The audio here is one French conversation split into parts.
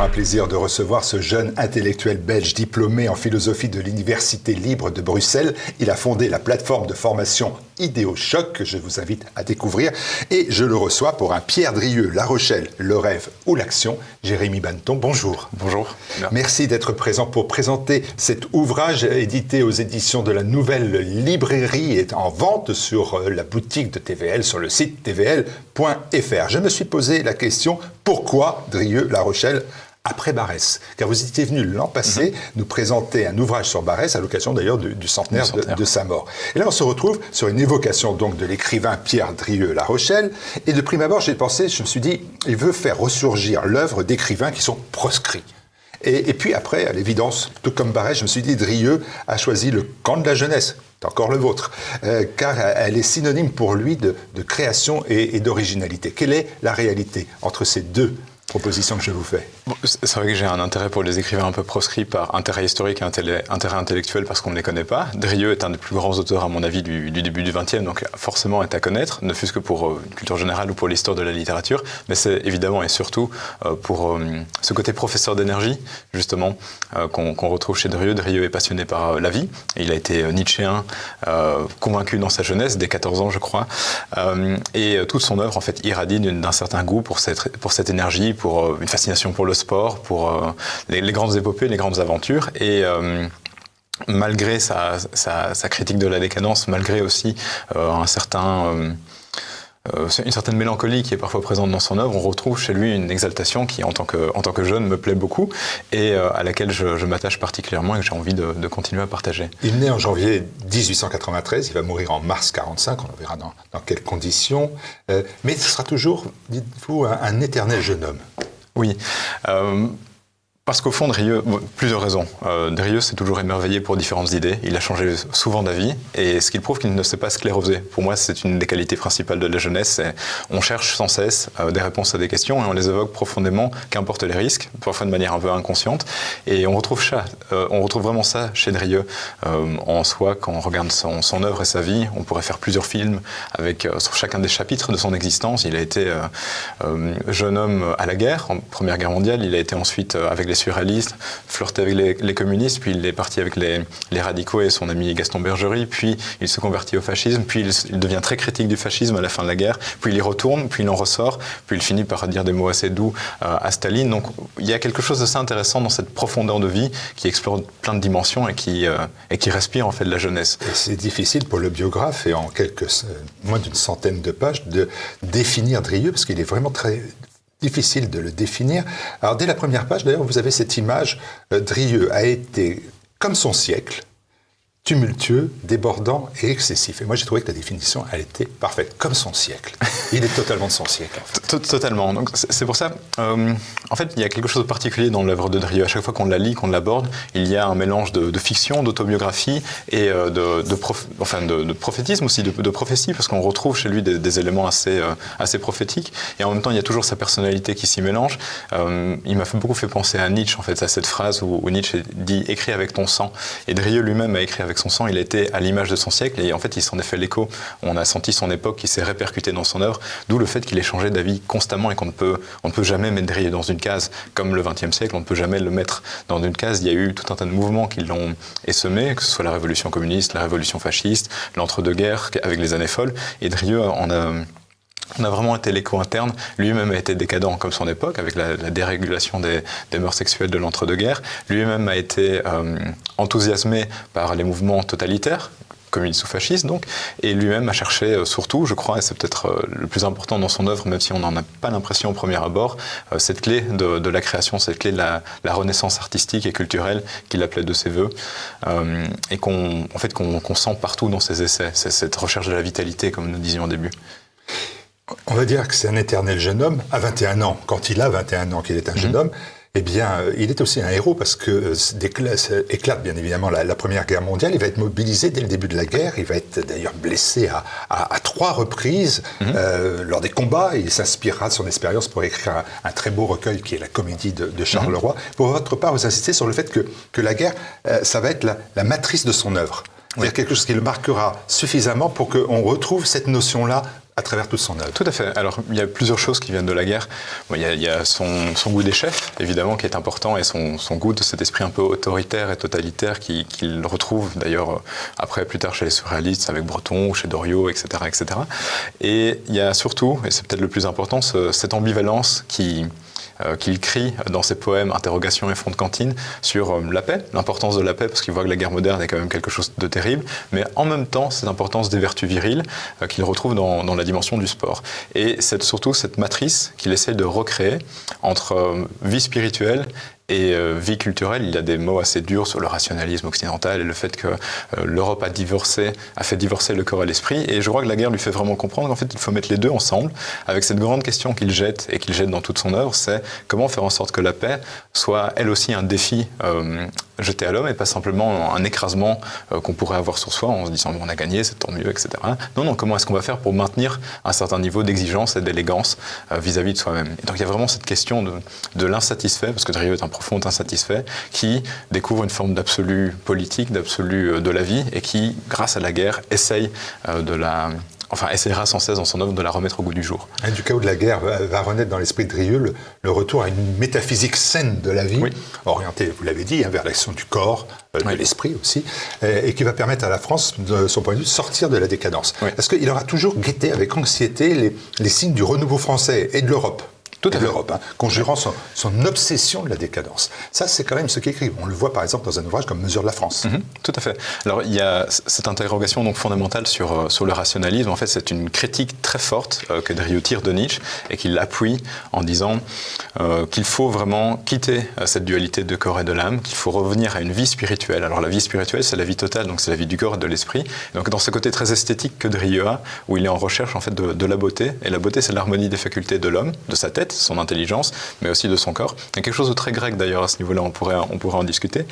un plaisir de recevoir ce jeune intellectuel belge diplômé en philosophie de l'Université libre de Bruxelles. Il a fondé la plateforme de formation Idéochoc que je vous invite à découvrir. Et je le reçois pour un Pierre Drieux, La Rochelle, le rêve ou l'action. Jérémy Banneton, bonjour. Bonjour. Merci d'être présent pour présenter cet ouvrage édité aux éditions de la Nouvelle Librairie et en vente sur la boutique de TVL, sur le site tvl.fr. Je me suis posé la question, pourquoi Drieux, La Rochelle après Barrès? Car vous étiez venu l'an passé nous présenter un ouvrage sur Barrès, à l'occasion d'ailleurs du centenaire de sa mort. Et là, on se retrouve sur une évocation donc de l'écrivain Pierre Drieux La Rochelle. Et de prime abord, je me suis dit, il veut faire ressurgir l'œuvre d'écrivains qui sont proscrits. Et puis après, à l'évidence, tout comme Barrès, je me suis dit, Drieux a choisi le camp de la jeunesse. C'est encore le vôtre, car elle est synonyme pour lui de création et d'originalité. Quelle est la réalité entre ces deux proposition que je vous fais? Bon, c'est vrai que j'ai un intérêt pour les écrivains un peu proscrits par intérêt historique et intérêt intellectuel parce qu'on ne les connaît pas. Drieux est un des plus grands auteurs, à mon avis, du début du XXe, donc forcément est à connaître, ne fût-ce que pour une culture générale ou pour l'histoire de la littérature, mais c'est évidemment et surtout pour ce côté professeur d'énergie, justement, qu'on retrouve chez Drieux. Drieux est passionné par la vie, il a été nietzschéen, convaincu dans sa jeunesse, dès 14 ans je crois, et toute son œuvre en fait irradie d'un certain goût pour cette énergie, pour une fascination pour le sport, pour les grandes épopées, les grandes aventures. Et malgré sa critique de la décadence, malgré aussi une certaine mélancolie qui est parfois présente dans son œuvre, on retrouve chez lui une exaltation qui, en tant que jeune, me plaît beaucoup et à laquelle je m'attache particulièrement et que j'ai envie de continuer à partager. Il naît en janvier 1893, il va mourir en mars 45, on verra dans quelles conditions, mais ce sera toujours, dites-vous, un éternel jeune homme. Oui. Parce qu'au fond, Drieux, plusieurs raisons. Drieux s'est toujours émerveillé pour différentes idées. Il a changé souvent d'avis, et ce qui prouve qu'il ne sait pas scléroser. Pour moi, c'est une des qualités principales de la jeunesse. On cherche sans cesse des réponses à des questions, et on les évoque profondément, qu'importe les risques, parfois de manière un peu inconsciente. Et on retrouve vraiment ça chez Drieux. En soi, quand on regarde son œuvre et sa vie, on pourrait faire plusieurs films sur chacun des chapitres de son existence. Il a été jeune homme à la guerre, en Première Guerre mondiale. Il a été ensuite avec les surréalistes, flirté avec les communistes, puis il est parti avec les radicaux et son ami Gaston Bergerie, puis il se convertit au fascisme, puis il devient très critique du fascisme à la fin de la guerre, puis il y retourne, puis il en ressort, puis il finit par dire des mots assez doux à Staline. Donc il y a quelque chose d'assez intéressant dans cette profondeur de vie qui explore plein de dimensions et qui respire en fait de la jeunesse. Et c'est difficile pour le biographe et en moins d'une centaine de pages de définir Drieux, parce qu'il est vraiment très difficile de le définir. Alors dès la première page, d'ailleurs, vous avez cette image, Drieux a été, comme son siècle, tumultueux, débordant et excessif. Et moi, j'ai trouvé que la définition, elle était parfaite, comme son siècle. Il est totalement de son siècle. En fait. Totalement. Donc, c'est pour ça, en fait, il y a quelque chose de particulier dans l'œuvre de Drieux. À chaque fois qu'on la lit, qu'on l'aborde, il y a un mélange de fiction, d'autobiographie et de prophétisme aussi, de prophétie, parce qu'on retrouve chez lui des éléments assez prophétiques. Et en même temps, il y a toujours sa personnalité qui s'y mélange. Il m'a beaucoup fait penser à Nietzsche, en fait, à cette phrase où Nietzsche dit « écris avec ton sang ». Et Drieux lui-même a écrit avec son sang, il était à l'image de son siècle et en fait il s'en est fait l'écho. On a senti son époque qui s'est répercutée dans son œuvre, d'où le fait qu'il ait changé d'avis constamment et qu'on ne peut jamais mettre Drieux dans une case. Comme le XXe siècle, on ne peut jamais le mettre dans une case. Il y a eu tout un tas de mouvements qui l'ont essaimé, que ce soit la révolution communiste, la révolution fasciste, l'entre-deux-guerres avec les années folles, et Drieux on a vraiment été l'écho interne. Lui-même a été décadent comme son époque, avec la dérégulation des mœurs sexuelles de l'entre-deux-guerres. Lui-même a été enthousiasmé par les mouvements totalitaires, communistes ou fascistes donc, et lui-même a cherché surtout, je crois, et c'est peut-être le plus important dans son œuvre, même si on n'en a pas l'impression au premier abord, cette clé de la création, cette clé de la renaissance artistique et culturelle qu'il appelait de ses voeux, et qu'on sent partout dans ses essais. C'est cette recherche de la vitalité, comme nous disions au début. On va dire que c'est un éternel jeune homme à 21 ans. Quand il a 21 ans, qu'il est un jeune homme, eh bien, il est aussi un héros parce que éclate bien évidemment la Première Guerre mondiale. Il va être mobilisé dès le début de la guerre. Il va être d'ailleurs blessé à 3 reprises lors des combats. Il s'inspirera de son expérience pour écrire un très beau recueil qui est la comédie de Charles Leroy. Pour votre part, vous insistez sur le fait que la guerre, ça va être la matrice de son œuvre. C'est-à-dire quelque chose qui le marquera suffisamment pour qu'on retrouve cette notion-là à travers toute son œuvre. Tout à fait. Alors, il y a plusieurs choses qui viennent de la guerre. Bon, il y a son goût des chefs, évidemment, qui est important, et son goût de cet esprit un peu autoritaire et totalitaire qu'il retrouve, d'ailleurs, après, plus tard, chez les surréalistes, avec Breton, ou chez Doriot, etc., etc. Et il y a surtout, et c'est peut-être le plus important, cette ambivalence qu'il crie dans ses poèmes Interrogations et Fonds de cantine sur la paix, l'importance de la paix, parce qu'il voit que la guerre moderne est quand même quelque chose de terrible, mais en même temps cette importance des vertus viriles qu'il retrouve dans la dimension du sport. Et c'est surtout cette matrice qu'il essaie de recréer entre vie spirituelle et vie culturelle. Il y a des mots assez durs sur le rationalisme occidental et le fait que l'Europe a fait divorcer le corps et l'esprit. Et je crois que la guerre lui fait vraiment comprendre qu'en fait, il faut mettre les deux ensemble, avec cette grande question qu'il jette et qu'il jette dans toute son œuvre, c'est comment faire en sorte que la paix soit elle aussi un défi jeté à l'homme et pas simplement un écrasement qu'on pourrait avoir sur soi en se disant bon, on a gagné, c'est tant mieux, etc. Non, comment est-ce qu'on va faire pour maintenir un certain niveau d'exigence et d'élégance vis-à-vis de soi-même. Et donc il y a vraiment cette question de l'insatisfait, parce que Drieux est un profond insatisfait, qui découvre une forme d'absolu politique, d'absolu de la vie, et qui, grâce à la guerre, essaiera sans cesse dans son œuvre de la remettre au goût du jour. Et du chaos de la guerre va renaître dans l'esprit de Drieux le retour à une métaphysique saine de la vie, oui, orientée, vous l'avez dit, vers l'action du corps, de l'esprit aussi, et qui va permettre à la France, de son point de vue, de sortir de la décadence. Oui. Est-ce qu'il aura toujours guetté avec anxiété les signes du renouveau français et de l'Europe ? De l'Europe, conjurant son obsession de la décadence. Ça, c'est quand même ce qu'il écrit. On le voit par exemple dans un ouvrage comme Mesure de la France. Tout à fait. Alors, il y a cette interrogation donc fondamentale sur le rationalisme. En fait, c'est une critique très forte que Drieux tire de Nietzsche et qu'il appuie en disant qu'il faut vraiment quitter cette dualité de corps et de l'âme, qu'il faut revenir à une vie spirituelle. Alors, la vie spirituelle, c'est la vie totale, donc c'est la vie du corps et de l'esprit. Donc, dans ce côté très esthétique que Drieux a, où il est en recherche en fait de la beauté. Et la beauté, c'est l'harmonie des facultés de l'homme, de sa tête, son intelligence, mais aussi de son corps. Il y a quelque chose de très grec d'ailleurs à ce niveau-là, on pourrait en discuter.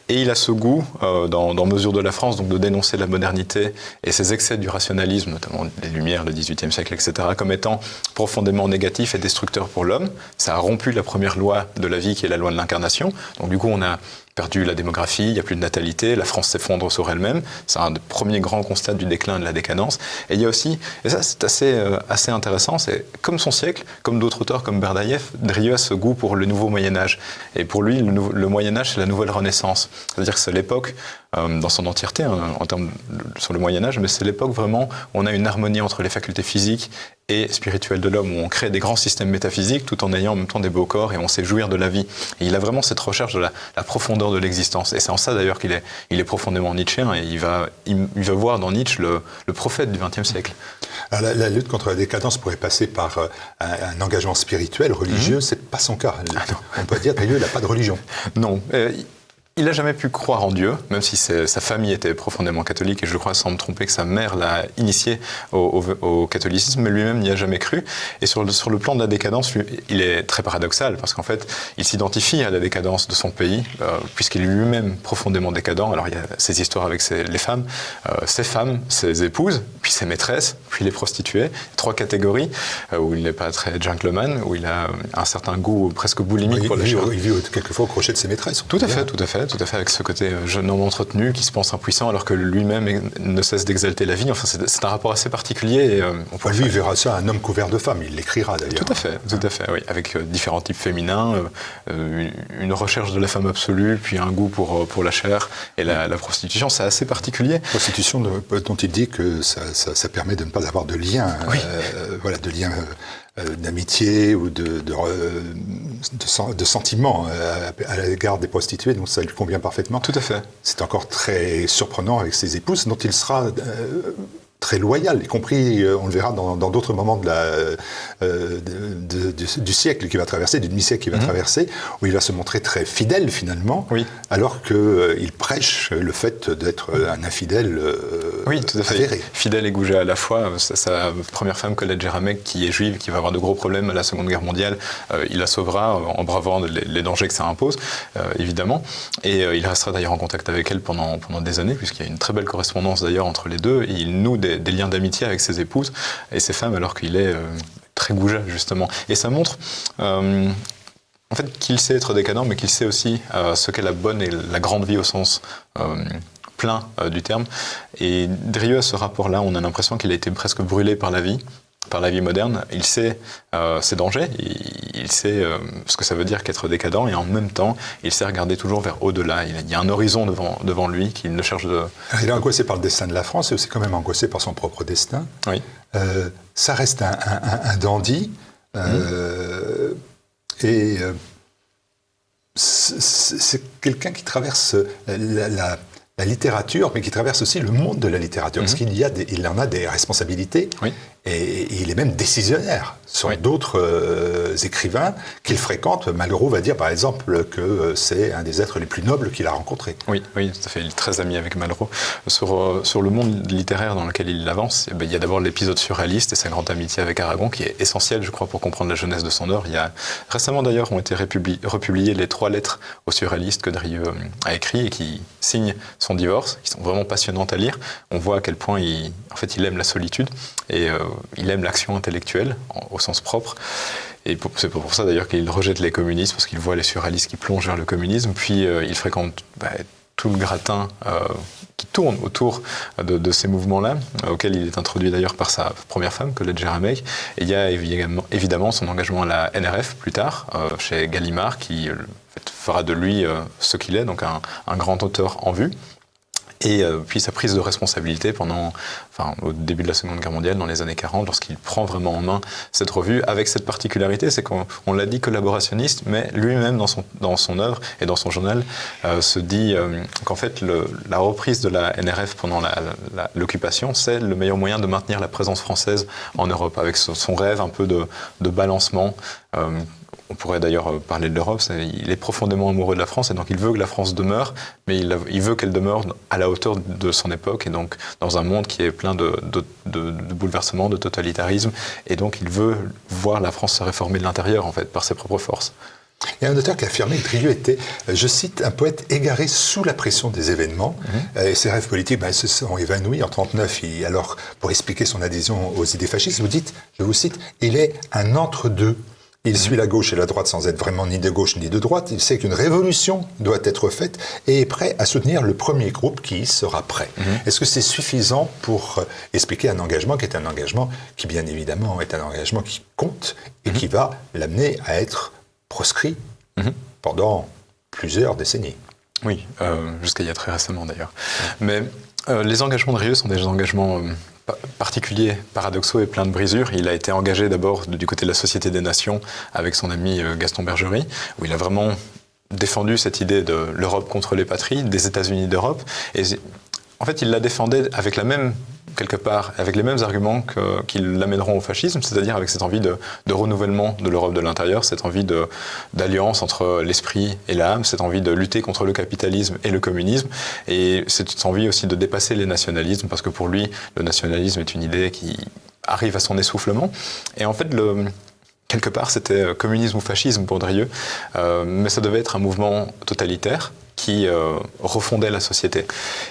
Et il a ce goût, dans Mesure de la France, donc de dénoncer la modernité et ses excès du rationalisme, notamment les Lumières, le XVIIIe siècle, etc., comme étant profondément négatifs et destructeurs pour l'homme. Ça a rompu la première loi de la vie qui est la loi de l'incarnation. Donc du coup, on a perdu la démographie, il n'y a plus de natalité, la France s'effondre sur elle-même. C'est un des premiers grands constats du déclin et de la décadence. Et il y a aussi, et ça c'est assez intéressant, c'est comme son siècle, comme d'autres auteurs comme Berdaïev, Drieux a ce goût pour le nouveau Moyen-Âge. Et pour lui, le Moyen-Âge, c'est la nouvelle Renaissance. C'est-à-dire que c'est l'époque, dans son entièreté, en termes sur le Moyen-Âge, mais c'est l'époque vraiment où on a une harmonie entre les facultés physiques et spirituelles de l'homme, où on crée des grands systèmes métaphysiques tout en ayant en même temps des beaux corps et on sait jouir de la vie. Et il a vraiment cette recherche de la profondeur de l'existence. Et c'est en ça d'ailleurs qu'il est profondément nietzschéen et il va voir dans Nietzsche le prophète du XXe siècle. Alors la lutte contre la décadence pourrait passer par un engagement spirituel, religieux, c'est pas son cas. On peut dire que Drieux n'a pas de religion. Non. Il n'a jamais pu croire en Dieu, même si sa famille était profondément catholique, et je crois, sans me tromper, que sa mère l'a initié au catholicisme, mais lui-même n'y a jamais cru. Et sur le plan de la décadence, il est très paradoxal, parce qu'en fait, il s'identifie à la décadence de son pays, puisqu'il est lui-même profondément décadent. Alors, il y a ces histoires avec les femmes, ses épouses, puis ses maîtresses, puis les prostituées, 3 catégories, où il n'est pas très gentleman, où il a un certain goût presque boulimique pour la chair. Il vit quelquefois au crochet de ses maîtresses. Tout à fait, avec ce côté jeune homme entretenu qui se pense impuissant alors que lui-même ne cesse d'exalter la vie. Enfin, c'est un rapport assez particulier. Et lui, il verra ça un homme couvert de femmes, il l'écrira d'ailleurs. Tout à fait, oui, avec différents types féminins, une recherche de la femme absolue, puis un goût pour la chair et la prostitution, c'est assez particulier. Prostitution dont il dit que ça permet de ne pas avoir de lien, de lien d'amitié ou de sentiments à l'égard des prostituées, donc ça lui convient parfaitement. Tout à fait. C'est encore très surprenant avec ses épouses, dont il sera très loyal, y compris, on le verra dans d'autres moments du siècle qui va traverser, du demi-siècle qui va traverser, où il va se montrer très fidèle finalement, alors qu'il prêche le fait d'être un infidèle tout à fait. Avéré. Fidèle et goujat à la fois. Sa première femme, Colette Jéramec, qui est juive, qui va avoir de gros problèmes à la Seconde Guerre mondiale, il la sauvera en bravant les dangers que ça impose, évidemment. Et il restera d'ailleurs en contact avec elle pendant des années, puisqu'il y a une très belle correspondance d'ailleurs entre les deux. Et il noue des liens d'amitié avec ses épouses et ses femmes, alors qu'il est très goujat, justement. Et ça montre en fait qu'il sait être décadent, mais qu'il sait aussi ce qu'est la bonne et la grande vie au sens plein du terme. Et Drieux, à ce rapport-là, on a l'impression qu'il a été presque brûlé par la vie. par la vie moderne, il sait ses dangers, il sait ce que ça veut dire qu'être décadent, et en même temps, il sait regarder toujours vers au-delà. Il y a un horizon devant lui qu'il ne cherche de... Il est angoissé par le destin de la France, et aussi quand même angoissé par son propre destin. Oui. Ça reste un dandy, et c'est quelqu'un qui traverse la littérature, mais qui traverse aussi le monde de la littérature, parce qu'il en a des responsabilités, et il est même décisionnaire sur d'autres écrivains qu'il fréquente. Malraux va dire, par exemple, que c'est un des êtres les plus nobles qu'il a rencontrés. Oui, tout à fait. Il est très ami avec Malraux. Sur le monde littéraire dans lequel il avance, il y a d'abord l'épisode surréaliste et sa grande amitié avec Aragon, qui est essentiel, je crois, pour comprendre la jeunesse de son œuvre. Récemment, d'ailleurs, ont été republiées les 3 lettres aux surréalistes que Drieux a écrit et qui signent son divorce, qui sont vraiment passionnantes à lire. On voit à quel point il aime la solitude et il aime l'action intellectuelle au sens propre. Et c'est pour ça d'ailleurs qu'il rejette les communistes, parce qu'il voit les surréalistes qui plongent vers le communisme. Puis il fréquente tout le gratin qui tourne autour de ces mouvements-là, auxquels il est introduit d'ailleurs par sa première femme, Colette Géramec. Et il y a évidemment son engagement à la NRF plus tard, chez Gallimard, qui fera de lui ce qu'il est, donc un grand auteur en vue. Et puis sa prise de responsabilité au début de la Seconde Guerre mondiale, dans les années 40, lorsqu'il prend vraiment en main cette revue, avec cette particularité, c'est qu'on l'a dit collaborationniste, mais lui-même dans son œuvre et dans son journal se dit qu'en fait la reprise de la NRF pendant l'occupation, c'est le meilleur moyen de maintenir la présence française en Europe, avec son rêve un peu de balancement. On pourrait d'ailleurs parler de l'Europe. Il est profondément amoureux de la France, et donc il veut que la France demeure, mais il veut qu'elle demeure à la hauteur de son époque, et donc dans un monde qui est plein de bouleversements, de totalitarisme, et donc il veut voir la France se réformer de l'intérieur, en fait, par ses propres forces. Il y a un auteur qui a affirmé que Drieux était, je cite, un poète égaré sous la pression des événements, et ses rêves politiques se sont évanouis en 1939. Alors, pour expliquer son adhésion aux idées fascistes, vous dites, je vous cite, il est un entre-deux. Il suit la gauche et la droite sans être vraiment ni de gauche ni de droite. Il sait qu'une révolution doit être faite et est prêt à soutenir le premier groupe qui sera prêt. Est-ce que c'est suffisant pour expliquer un engagement qui est un engagement qui, bien évidemment, est un engagement qui compte et qui va l'amener à être proscrit pendant plusieurs décennies? Oui, jusqu'à il y a très récemment d'ailleurs. Mais les engagements de Drieux sont des engagements particuliers, paradoxaux et plein de brisures. Il a été engagé d'abord du côté de la Société des Nations avec son ami Gaston Bergerie, où il a vraiment défendu cette idée de l'Europe contre les patries, des États-Unis d'Europe. Et en fait, il la défendait avec quelque part, avec les mêmes arguments qui l'amèneront au fascisme, c'est-à-dire avec cette envie de renouvellement de l'Europe de l'intérieur, cette envie d'alliance entre l'esprit et l'âme, cette envie de lutter contre le capitalisme et le communisme, et cette envie aussi de dépasser les nationalismes, parce que pour lui, le nationalisme est une idée qui arrive à son essoufflement. Et en fait, quelque part, c'était communisme ou fascisme pour Drieux, mais ça devait être un mouvement totalitaire qui refondait la société.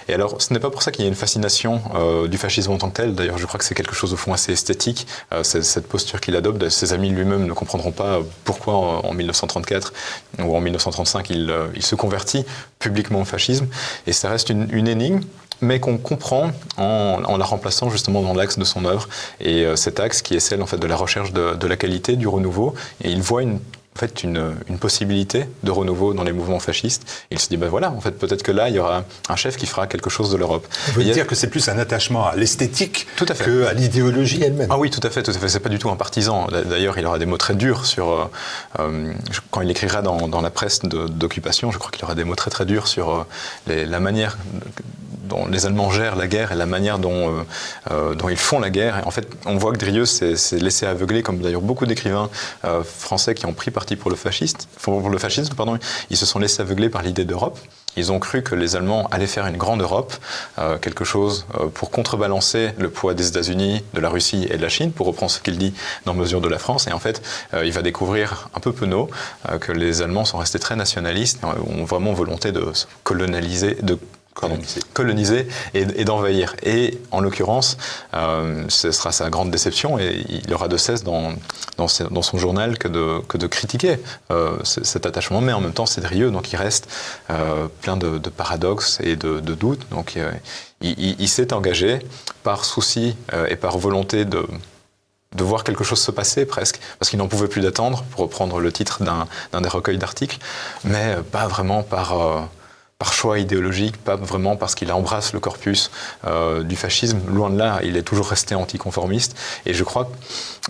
Et alors, ce n'est pas pour ça qu'il y a une fascination du fascisme en tant que tel. D'ailleurs, je crois que c'est quelque chose au fond assez esthétique, cette posture qu'il adopte. Ses amis lui-même ne comprendront pas pourquoi en 1934 ou en 1935 il se convertit publiquement au fascisme. Et ça reste une énigme, mais qu'on comprend en la remplaçant justement dans l'axe de son œuvre. Et cet axe qui est celle en fait, de la recherche de la qualité, du renouveau. Et il voit une possibilité de renouveau dans les mouvements fascistes. Et il se dit, en fait, peut-être que là, il y aura un chef qui fera quelque chose de l'Europe. Vous voulez dire que c'est plus un attachement à l'esthétique qu'à l'idéologie elle-même? Ah oui, tout à fait. C'est pas du tout un partisan. D'ailleurs, il aura des mots très durs sur... quand il écrira dans la presse d'occupation, je crois qu'il aura des mots très très durs sur la manière dont les Allemands gèrent la guerre et la manière dont ils font la guerre. Et en fait, on voit que Drieux s'est laissé aveugler, comme d'ailleurs beaucoup d'écrivains français qui ont pris parti pour le fascisme, ils se sont laissés aveugler par l'idée d'Europe. Ils ont cru que les Allemands allaient faire une grande Europe, quelque chose pour contrebalancer le poids des États-Unis, de la Russie et de la Chine, pour reprendre ce qu'il dit dans Mesure de la France. Et en fait, il va découvrir un peu penaud que les Allemands sont restés très nationalistes, ont vraiment volonté de coloniser et d'envahir. Et en l'occurrence, ce sera sa grande déception, et il aura de cesse dans son journal que de critiquer cet attachement. Mais en même temps, c'est Drieux, donc il reste plein de paradoxes et de doutes. Donc il s'est engagé par souci et par volonté de voir quelque chose se passer presque, parce qu'il n'en pouvait plus d'attendre, pour reprendre le titre d'un des recueils d'articles, mais pas vraiment par choix idéologique, pas vraiment parce qu'il embrasse le corpus du fascisme. Loin de là, il est toujours resté anticonformiste. Et je crois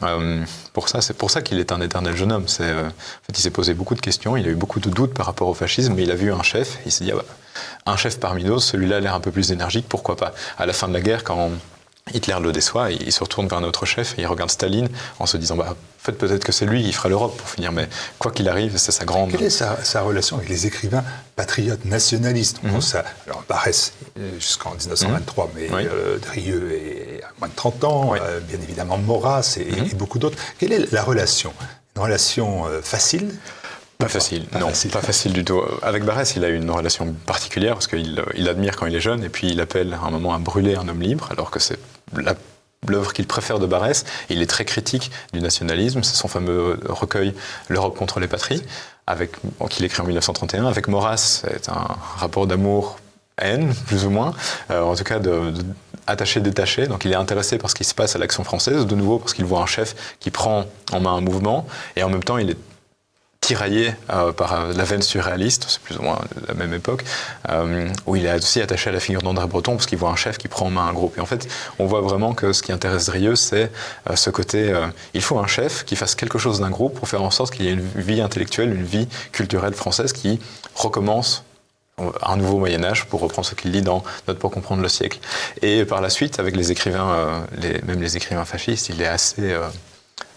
que c'est pour ça qu'il est un éternel jeune homme. En fait, il s'est posé beaucoup de questions, il a eu beaucoup de doutes par rapport au fascisme, mais il a vu un chef, il s'est dit, un chef parmi d'autres, celui-là a l'air un peu plus énergique, pourquoi pas. À la fin de la guerre, quand Hitler le déçoit, il se retourne vers un autre chef et il regarde Staline en se disant en fait, peut-être que c'est lui qui fera l'Europe pour finir, mais quoi qu'il arrive, c'est sa grande... Quelle est sa relation avec les écrivains patriotes nationalistes? Alors Barrès jusqu'en 1923, mais Drieux est à moins de 30 ans, bien évidemment Maurras et beaucoup d'autres. Quelle est la relation? Une relation facile? Pas facile, pas facile du tout. Avec Barrès, il a une relation particulière parce qu'il admire quand il est jeune et puis il appelle à un moment à brûler un homme libre, alors que c'est l'œuvre qu'il préfère de Barrès. Il est très critique du nationalisme. C'est son fameux recueil L'Europe contre les patries, qu'il écrit en 1931. Avec Maurras, c'est un rapport d'amour-haine, plus ou moins, en tout cas attaché-détaché. Donc il est intéressé par ce qui se passe à l'Action française, de nouveau parce qu'il voit un chef qui prend en main un mouvement, et en même temps il est tiraillé par la veine surréaliste, c'est plus ou moins la même époque, où il est aussi attaché à la figure d'André Breton, parce qu'il voit un chef qui prend en main un groupe. Et en fait, on voit vraiment que ce qui intéresse Drieux, c'est ce côté, il faut un chef qui fasse quelque chose d'un groupe pour faire en sorte qu'il y ait une vie intellectuelle, une vie culturelle française qui recommence un nouveau Moyen-Âge, pour reprendre ce qu'il dit dans Note pour comprendre le siècle. Et par la suite, avec les écrivains, même les écrivains fascistes, il est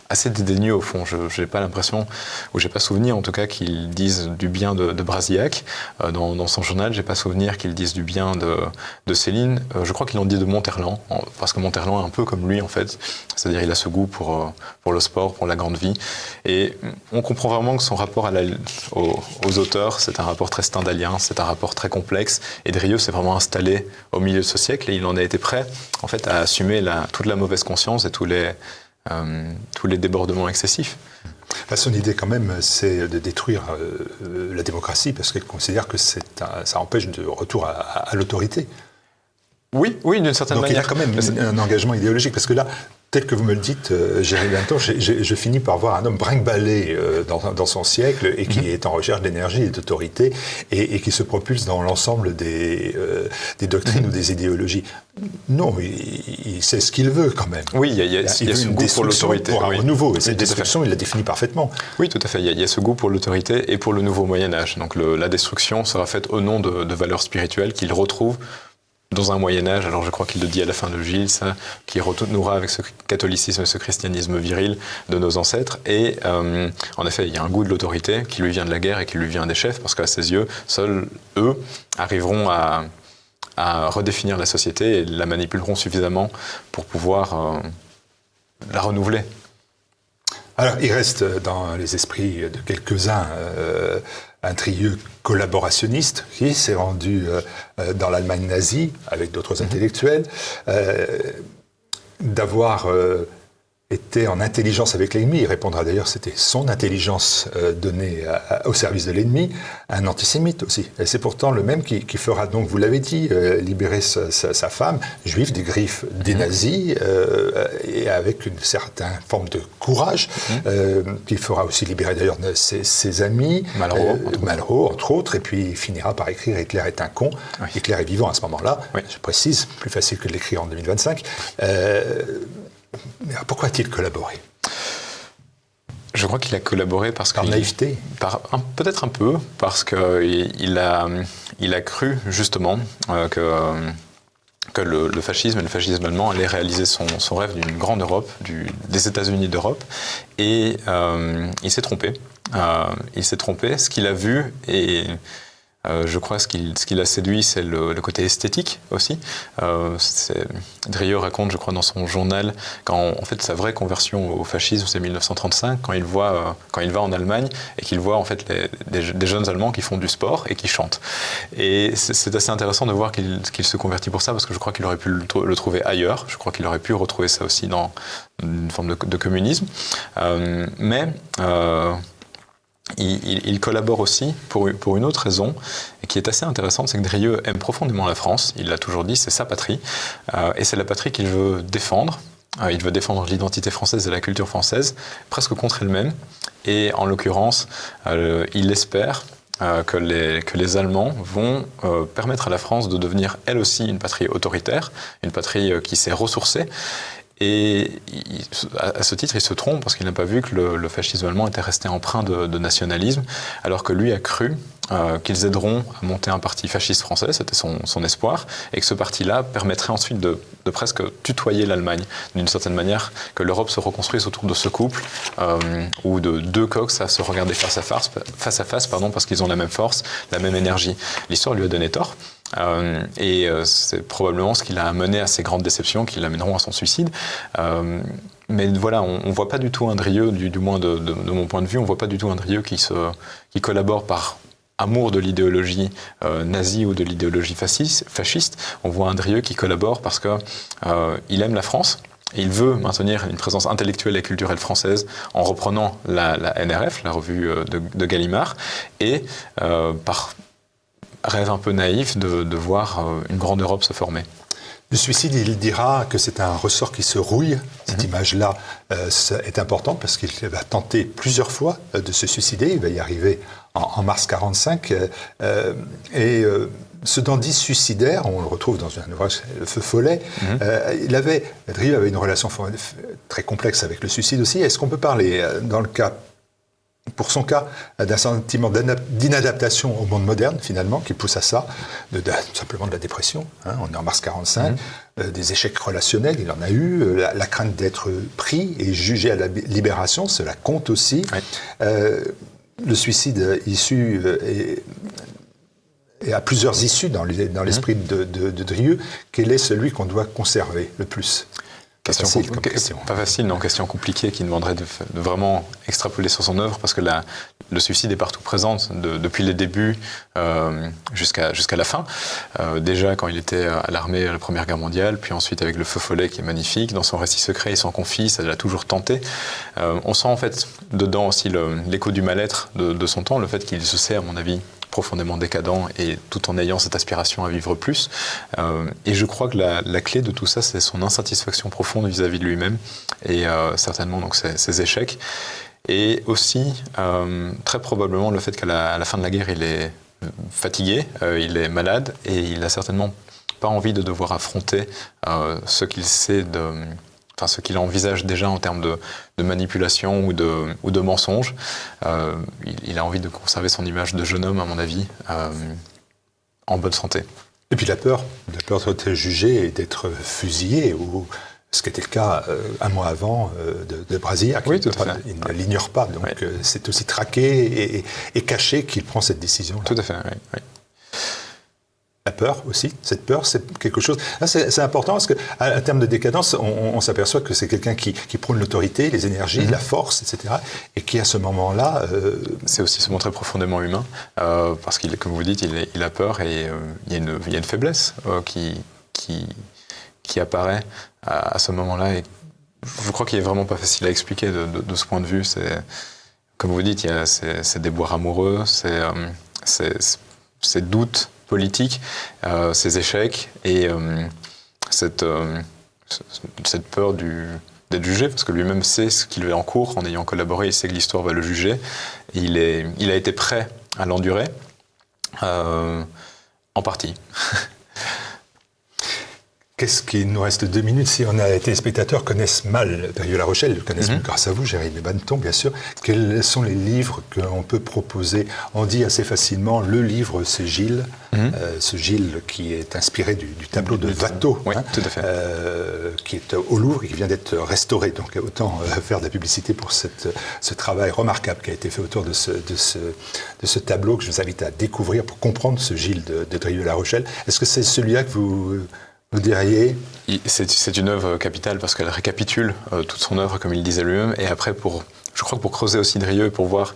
assez dédaigneux au fond. Je n'ai pas l'impression, ou j'ai pas souvenir en tout cas, qu'ils disent du bien de Brasillac dans son journal. J'ai pas souvenir qu'ils disent du bien de Céline. Je crois qu'il en dit de Monterland, parce que Monterland est un peu comme lui en fait. C'est-à-dire il a ce goût pour le sport, pour la grande vie. Et on comprend vraiment que son rapport aux auteurs, c'est un rapport très stendhalien, c'est un rapport très complexe. Et Drieux s'est vraiment installé au milieu de ce siècle et il en a été prêt en fait à assumer toute la mauvaise conscience et tous les débordements excessifs. Son idée quand même, c'est de détruire la démocratie parce qu'elle considère que ça empêche de retour à l'autorité. Oui, d'une certaine manière. Donc il y a quand même un engagement idéologique parce que là, tel que vous me le dites, Jérémy Linton, je finis par voir un homme brinque-ballé dans son siècle et qui est en recherche d'énergie et d'autorité et qui se propulse dans l'ensemble des doctrines ou des idéologies. Non, il sait ce qu'il veut quand même. Oui, il y a ce goût pour l'autorité. Pour un renouveau, et cette destruction, il la définit parfaitement. Oui, tout à fait. Il y a ce goût pour l'autorité et pour le nouveau Moyen-Âge. Donc la destruction sera faite au nom de valeurs spirituelles qu'il retrouve dans un Moyen-Âge. Alors je crois qu'il le dit à la fin de Gilles, ça, qui renouera avec ce catholicisme et ce christianisme viril de nos ancêtres. Et en effet, il y a un goût de l'autorité qui lui vient de la guerre et qui lui vient des chefs, parce qu'à ses yeux, seuls eux arriveront à redéfinir la société et la manipuleront suffisamment pour pouvoir la renouveler. Alors, il reste dans les esprits de quelques-uns un Drieux collaborationniste qui s'est rendu dans l'Allemagne nazie avec d'autres intellectuels, d'avoir était en intelligence avec l'ennemi. Il répondra d'ailleurs, c'était son intelligence donnée au service de l'ennemi, un antisémite aussi. Et c'est pourtant le même qui fera donc, vous l'avez dit, libérer sa femme juive des griffes des nazis et avec une certaine forme de courage, qui fera aussi libérer d'ailleurs ses amis, Malraux entre autres, et puis il finira par écrire « Hitler est un con ». Oui. Hitler est vivant à ce moment-là, je précise, plus facile que de l'écrire en 2025. Pourquoi a-t-il collaboré ? Je crois qu'il a collaboré parce que... Par naïveté ? Peut-être un peu, parce qu'il a cru justement que le fascisme et le fascisme allemand allaient réaliser son rêve d'une grande Europe, des États-Unis d'Europe, et il s'est trompé. Ce qu'il a vu et... je crois ce qui l'a séduit, c'est le côté esthétique aussi. Drieux raconte, je crois, dans son journal, en fait, sa vraie conversion au fascisme, c'est 1935, quand il va en Allemagne et qu'il voit en fait des jeunes Allemands qui font du sport et qui chantent. Et c'est assez intéressant de voir qu'il se convertit pour ça, parce que je crois qu'il aurait pu le trouver ailleurs. Je crois qu'il aurait pu retrouver ça aussi dans une forme de communisme. Il collabore aussi pour une autre raison, et qui est assez intéressante, c'est que Drieux aime profondément la France, il l'a toujours dit, c'est sa patrie, et c'est la patrie qu'il veut défendre, il veut défendre l'identité française et la culture française, presque contre elle-même. Et en l'occurrence, il espère que les Allemands vont permettre à la France de devenir elle aussi une patrie autoritaire, une patrie qui s'est ressourcée. Et à ce titre, il se trompe parce qu'il n'a pas vu que le fascisme allemand était resté empreint de nationalisme, alors que lui a cru qu'ils aideront à monter un parti fasciste français, c'était son espoir, et que ce parti-là permettrait ensuite de presque tutoyer l'Allemagne, d'une certaine manière, que l'Europe se reconstruise autour de ce couple, où de deux coqs à se regarder face à face, parce qu'ils ont la même force, la même énergie. L'histoire lui a donné tort. C'est probablement ce qui l'a amené à ces grandes déceptions qui l'amèneront à son suicide. Mais voilà, on ne voit pas du tout un Drieu, du moins de mon point de vue, on ne voit pas du tout un Drieu qui collabore par amour de l'idéologie nazie ou de l'idéologie fasciste. On voit un Drieu qui collabore parce qu'il aime la France. Il veut maintenir une présence intellectuelle et culturelle française en reprenant la NRF, la revue de Gallimard, et par rêve un peu naïf de voir une grande Europe se former. Le suicide, il dira que c'est un ressort qui se rouille. Cette image-là est importante parce qu'il va tenter plusieurs fois de se suicider. Il va y arriver en mars 1945. Ce dandy suicidaire, on le retrouve dans un ouvrage, Le Feu follet, Drieu avait une relation très complexe avec le suicide aussi. Est-ce qu'on peut parler, pour son cas, d'un sentiment d'inadaptation au monde moderne, finalement, qui pousse à ça, simplement de la dépression. On est en mars 1945, des échecs relationnels, il en a eu, la crainte d'être pris et jugé à la libération, cela compte aussi. Le suicide issu et à plusieurs issues dans l'esprit de Drieu. Quel est celui qu'on doit conserver le plus ? Pas facile, non, question compliquée qui demanderait de vraiment extrapoler sur son œuvre parce que le suicide est partout présent depuis les débuts jusqu'à la fin. Déjà quand il était à l'armée à la Première Guerre mondiale, puis ensuite avec Le Feu follet qui est magnifique, dans son récit secret il s'en confie, ça l'a toujours tenté. On sent en fait dedans aussi l'écho du mal-être de son temps, le fait qu'il se sait à mon avis profondément décadent et tout en ayant cette aspiration à vivre plus. Et je crois que la clé de tout ça, c'est son insatisfaction profonde vis-à-vis de lui-même et certainement donc ses échecs. Et aussi, très probablement, le fait qu'à la fin de la guerre, il est fatigué, il est malade et il n'a certainement pas envie de devoir affronter ce qu'il sait ce qu'il envisage déjà en termes de manipulation ou de mensonges. Il a envie de conserver son image de jeune homme, à mon avis, en bonne santé. Et puis la peur d'être jugé et d'être fusillé, ou ce qui était le cas un mois avant de Brasillac. Oui, tout à fait. Il ne l'ignore pas, donc c'est aussi traqué et caché qu'il prend cette décision. Tout à fait, oui. La peur aussi, cette peur, c'est quelque chose... C'est important parce qu'à terme de décadence, on s'aperçoit que c'est quelqu'un qui prône l'autorité, les énergies, la force, etc. Et qui, à ce moment-là... C'est aussi se montrer profondément humain, parce qu'il, comme vous dites, il a peur et il y a une faiblesse qui apparaît à ce moment-là. Et je crois qu'il n'est vraiment pas facile à expliquer de ce point de vue. Comme vous dites, il y a ces déboires amoureux, ces doutes politiques, ces échecs et cette peur d'être jugé, parce que lui-même sait ce qu'il est en cours, en ayant collaboré, il sait que l'histoire va le juger. Et il a été prêt à l'endurer, en partie. Qu'est-ce qu'il nous reste 2 minutes? Si on a été spectateurs connaissent mal Drieu-La Rochelle, le connaissent grâce à vous, Jérémy Banneton, bien sûr. Quels sont les livres qu'on peut proposer? On dit assez facilement, le livre, c'est Gilles. Ce Gilles qui est inspiré du tableau de Watteau, oui, tout à fait. qui est au Louvre et qui vient d'être restauré. Donc autant faire de la publicité pour ce travail remarquable qui a été fait autour de ce tableau que je vous invite à découvrir pour comprendre ce Gilles de Drieu-La Rochelle. Est-ce que c'est celui-là que vous diriez? C'est une œuvre capitale parce qu'elle récapitule toute son œuvre comme il disait lui-même. Et après, je crois que pour creuser aussi Drieu et pour voir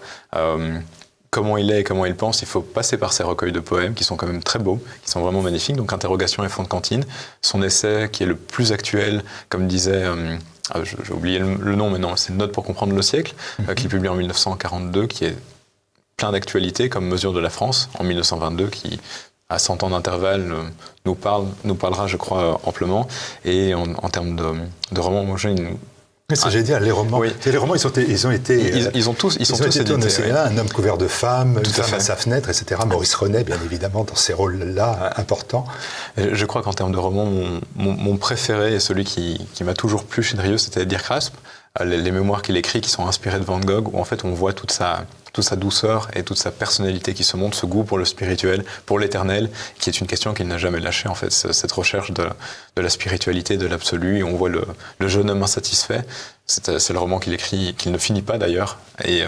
comment il est et comment il pense, il faut passer par ses recueils de poèmes qui sont quand même très beaux, qui sont vraiment magnifiques. Donc Interrogation et Fond de cantine. Son essai qui est le plus actuel, comme disait... j'ai oublié le nom, mais non, c'est Notes pour comprendre le siècle, qu'il publie en 1942, qui est plein d'actualité comme Mesure de la France, en 1922, qui à 100 ans d'intervalle nous parlera, je crois, amplement. Et en termes de romans, moi, J'allais dire, les romans, oui. Les romans, ils ont été... Ils sont tous édités. Oui. Un homme couvert de femmes, une femme à sa fenêtre, etc. Maurice Renet, bien évidemment, dans ces rôles-là importants. Je crois qu'en termes de romans, mon préféré et celui qui m'a toujours plu chez Drieu, c'était Dirk Rasp. Les mémoires qu'il écrit qui sont inspirés de Van Gogh, où en fait on voit toute sa douceur et toute sa personnalité qui se montre, ce goût pour le spirituel, pour l'éternel, qui est une question qu'il n'a jamais lâchée, en fait, cette recherche de la spiritualité, de l'absolu, et on voit le jeune homme insatisfait. C'est le roman qu'il écrit, qu'il ne finit pas d'ailleurs, et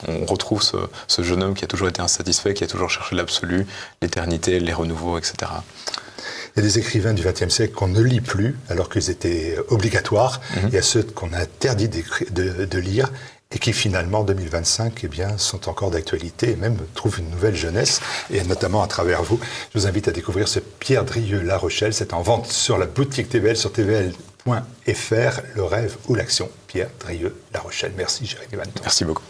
on retrouve ce jeune homme qui a toujours été insatisfait, qui a toujours cherché l'absolu, l'éternité, les renouveaux, etc. Il y a des écrivains du XXe siècle qu'on ne lit plus, alors qu'ils étaient obligatoires. Il y a ceux qu'on a interdit de lire, et qui finalement, en 2025, eh bien, sont encore d'actualité et même trouvent une nouvelle jeunesse, et notamment à travers vous. Je vous invite à découvrir ce Pierre Drieu La Rochelle. C'est en vente sur la boutique TVL, sur tvl.fr, Le rêve ou l'action. Pierre Drieu La Rochelle. Merci, Jérémy Vanneton. Merci beaucoup.